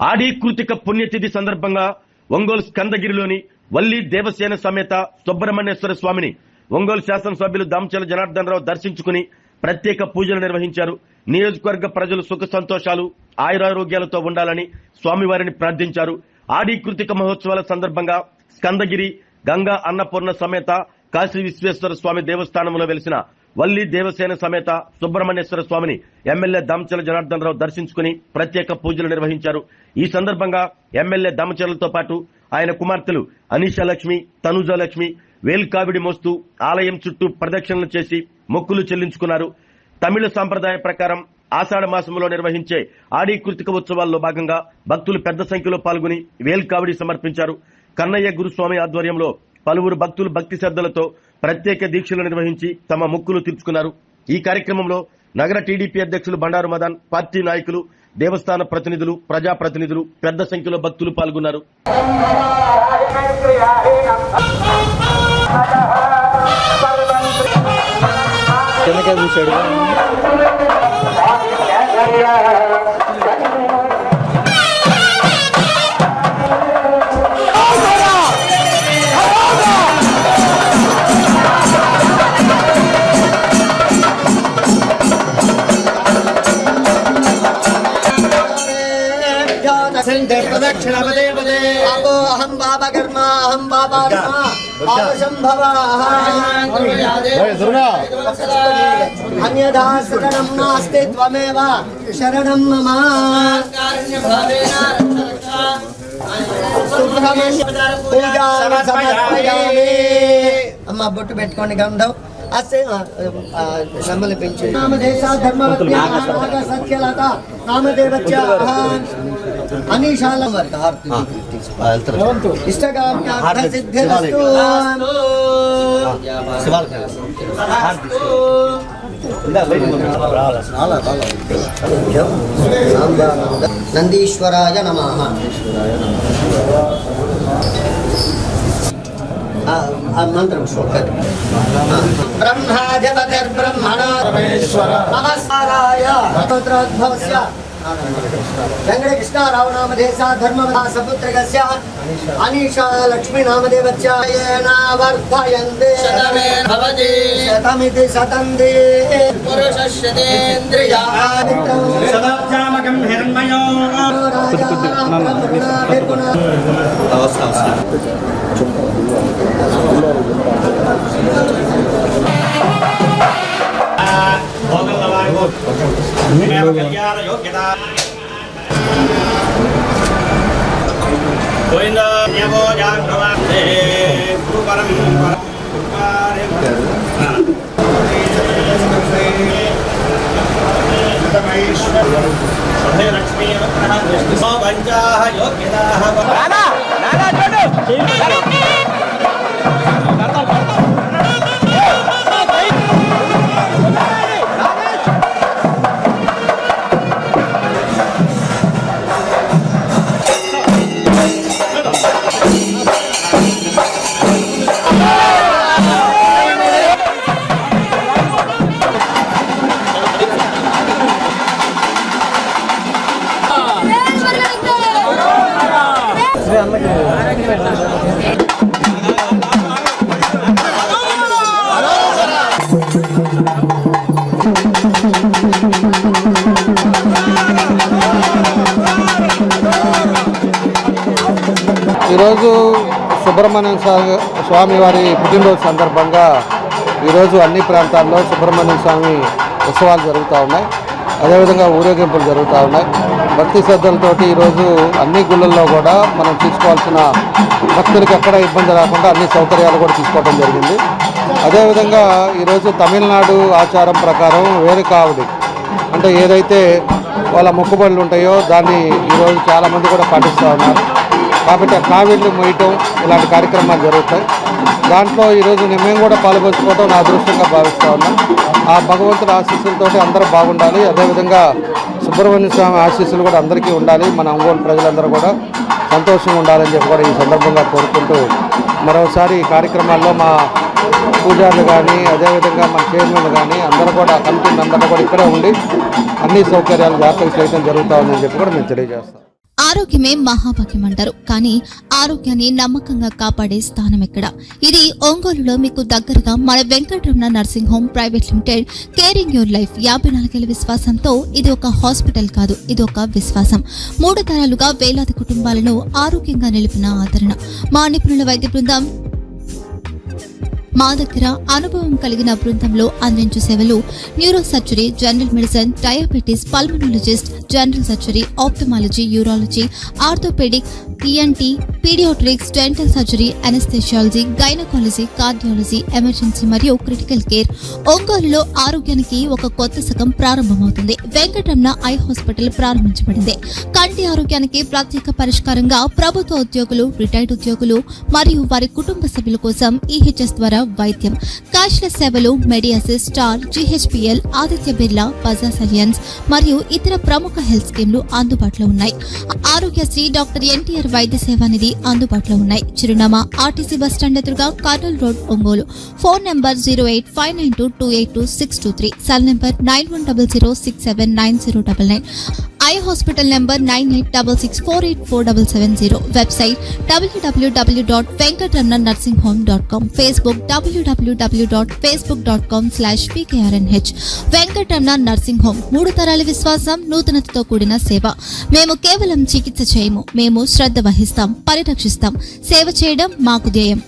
ఆడి కృతిక పుణ్యతిథి సందర్భంగా ఒంగోలు స్కందగిరిలోని వల్లి దేవసేన సమేత సుబ్రహ్మణ్యేశ్వర స్వామిని ఒంగోలు శాసనసభ్యులు దామచల జనార్దన్ రావు దర్శించుకుని ప్రత్యేక పూజలు నిర్వహించారు. నియోజకవర్గ ప్రజలు సుఖ సంతోషాలు ఆయురారోగ్యాలతో ఉండాలని స్వామివారిని ప్రార్థించారు. ఆడి కృతిక మహోత్సవాల సందర్భంగా స్కందగిరి గంగా అన్నపూర్ణ సమేత కాశీ విశ్వేశ్వర స్వామి దేవస్థానంలో వెలిసిన వల్లి దేవసేన సమేత సుబ్రహ్మణ్యేశ్వర స్వామిని ఎమ్మెల్యే దామచల జనార్దన్ రావు దర్శించుకుని ప్రత్యేక పూజలు నిర్వహించారు. ఈ సందర్భంగా ఎమ్మెల్యే దామచలతో పాటు ఆయన కుమార్తెలు అనీషాలక్ష్మి, తనుజాలక్ష్మి వేల్కావిడి మోస్తూ ఆలయం చుట్టూ ప్రదక్షిణలు చేసి మొక్కులు చెల్లించుకున్నారు. తమిళ సంప్రదాయ ప్రకారం ఆషాఢ మాసంలో నిర్వహించే ఆడి కృతిక ఉత్సవాల్లో భాగంగా భక్తులు పెద్ద సంఖ్యలో పాల్గొని వేల్కావిడి సమర్పించారు. కన్నయ్య గురుస్వామి ఆధ్వర్యంలో పలువురు భక్తులు భక్తి శ్రద్ధలతో ప్రత్యేక దీక్షలు నిర్వహించి తమ మొక్కులు తీర్చుకున్నారు. ఈ కార్యక్రమంలో నగర టీడీపీ అధ్యక్షులు బండారు మదన్, పార్టీ నాయకులు, దేవస్థాన ప్రతినిధులు, ప్రజాప్రతినిధులు పెద్ద సంఖ్యలో భక్తులు పాల్గొన్నారు. प्रदक्षिण पदे पदे अहो अहम बाबा कर्मा अहम बाबा संभव अन्यथा शरणं नास्ति त्वमेव शरणं मम पूजा समर्पयामि अम्मा बొట్టు పెట్టుకోండి గంధం అసే నమ్మలు పెంచు నామదేశ ధర్మవత్య సత్యలత నామదేవచ్య అనీశాల వర్గ హారతి ఇష్టకామ్యార్థ సిద్ధిరస్తు నందీశ్వరాయ నమః. మంత్రం శ్లోకం బ్రహ్మాధిపతిర్బ్రహ్మణో నమస్కారాయ పుత్రోద్భవస్య వెంకటకృష్ణారావు నామధేశా ధర్మదాసపుత్రకస్య అనీషా లక్ష్మీ నామదేవస్య వర్ధయంతే శతమితి శతందే పురుషశ్యతేంద్రియాదిత్యం హిరణ్మయో ఈరోజు సుబ్రహ్మణ్య స్వామి వారి పుట్టినరోజు సందర్భంగా ఈరోజు అన్ని ప్రాంతాల్లో సుబ్రహ్మణ్య స్వామి ఉత్సవాలు జరుగుతూ ఉన్నాయి. అదేవిధంగా ఊరేగింపులు జరుగుతూ ఉన్నాయి. భక్తి శ్రద్ధలతోటి ఈరోజు అన్ని గుళ్ళల్లో కూడా మనం తీసుకోవాల్సిన భక్తులకు ఎక్కడ ఇబ్బంది రాకుండా అన్ని సౌకర్యాలు కూడా తీసుకోవడం జరిగింది. అదేవిధంగా ఈరోజు తమిళనాడు ఆచారం ప్రకారం వేరుకావిడి అంటే ఏదైతే వాళ్ళ మొక్కుబడులు ఉంటాయో దాన్ని ఈరోజు చాలామంది కూడా పాటిస్తూ ఉన్నారు. కాబట్టి ఆ కావిళ్ళు మొయ్యటం ఇలాంటి కార్యక్రమాలు జరుగుతాయి. దాంట్లో ఈరోజు మేము కూడా పాల్గొంచుకోవడం నా అదృష్టంగా భావిస్తూ ఉన్నాం. ఆ భగవంతుడి ఆశీస్సులతో అందరూ బాగుండాలి. అదేవిధంగా సుబ్రహ్మణ్య స్వామి ఆశీస్సులు కూడా అందరికీ ఉండాలి. మన ఒంగోలు ప్రజలందరూ కూడా సంతోషంగా ఉండాలని చెప్పి కూడా ఈ సందర్భంగా కోరుకుంటూ మరోసారి ఈ కార్యక్రమాల్లో మా పూజారులు కానీ అదేవిధంగా మన చైర్మన్లు కానీ అందరూ కూడా కమిటీ మెంబర్లు కూడా ఇక్కడే ఉండి అన్ని సౌకర్యాలు జాగ్రత్తగా చేయడం జరుగుతూ ఉందని చెప్పి కూడా మేము తెలియజేస్తాం. ఆరోగ్యమే మహాభాగ్యం అంటారు. కానీ ఆరోగ్యాన్ని నమ్మకంగా కాపాడే స్థానం ఎక్కడ? ఇది ఒంగోలులో మీకు దగ్గరగా మన Venkataramana nursing home private limited. Caring your life 54 ఏళ్ల విశ్వాసంతో ఇది ఒక హాస్పిటల్ కాదు, ఇది ఒక విశ్వాసం. 3 తరాలుగా వేలాది కుటుంబాలను ఆరోగ్యంగా నిలిపిన ఆదరణ. మా నిపుణుల వైద్య బృందం మా దగ్గర అనుభవం కలిగిన బృందంలో అందించే సేవలు neuro surgery, general medicine, diabetes, pulmonologist, general surgery, ophthalmology, urology, orthopaedic, ENT, paediatrics, dental surgery, anaesthesiology, gynaecology, cardiology, emergency మరియు క్రిటికల్ కేర్. ఒంగోలులో ఆరోగ్యానికి ఒక కొత్త శకం ప్రారంభమవుతుంది. వెంకటరమణ ఐ హాస్పిటల్ ప్రారంభించబడింది. కంటి ఆరోగ్యానికి ప్రత్యేక పరిష్కారంగా ప్రభుత్వ ఉద్యోగులు, రిటైర్డ్ ఉద్యోగులు మరియు వారి కుటుంబ సభ్యుల కోసం ఈహెచ్ఎస్ ద్వారా వైద్యం, క్యాష్లెస్ సేవలు, Medi Assist, Star, GHPL, Aditya Birla, Bajaj Allianz మరియు ఇతర ప్రముఖ హెల్త్ స్కీమ్లు అందుబాటులో ఉన్నాయి. ఆరోగ్యశ్రీ, డాక్టర్ ఎన్టీఆర్ వైద్య సేవా నిధి అందుబాటులో ఉన్నాయి. చిరునామా ఆర్టీసీ బస్ స్టాండ్ ఎదురుగా, Kurnool road, Ongole. Phone number 08592282623, cell number 9100679099. Eye hospital number 9866484770. Website www.venkatramananursinghome.com. Facebook www.facebook.com/pkrnh. Venkataramana nursing home, 3 తరాల విశ్వాసం, నూతనతతో కూడిన సేవ. మేము కేవలం చికిత్స చేయము, మేము శ్రద్ధ వహిస్తాం, పరిరక్షిస్తాం. సేవ చేయడం మాకు ధ్యేయం.